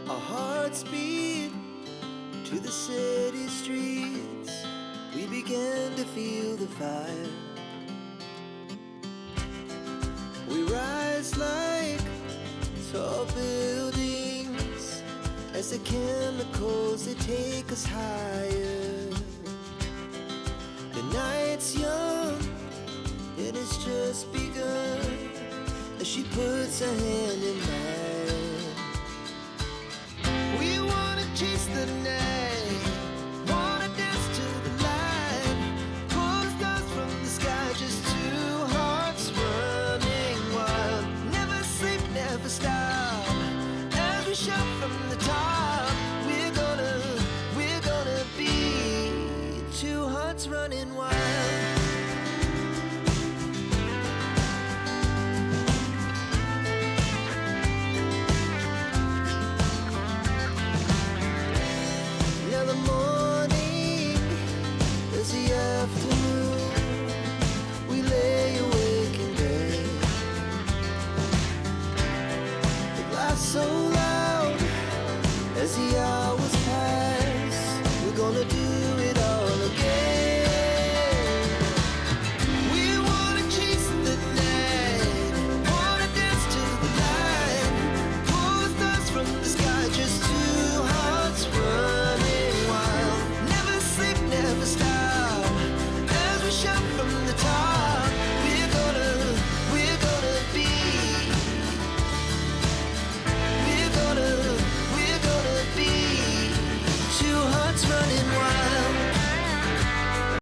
Our hearts beat to the city streets. We began to feel the fire. We rise like tall buildings as the chemicals, they take us higher. The night's young and it's just begun as she puts her hand in mine. We wanna chase the night, wanna dance to the light, pull stars from the sky, just two hearts running wild. Never sleep, never stop, as we shout from the top. We're gonna be two hearts running wild. Now the morning is the afternoon. We lay awake in bed. The glass so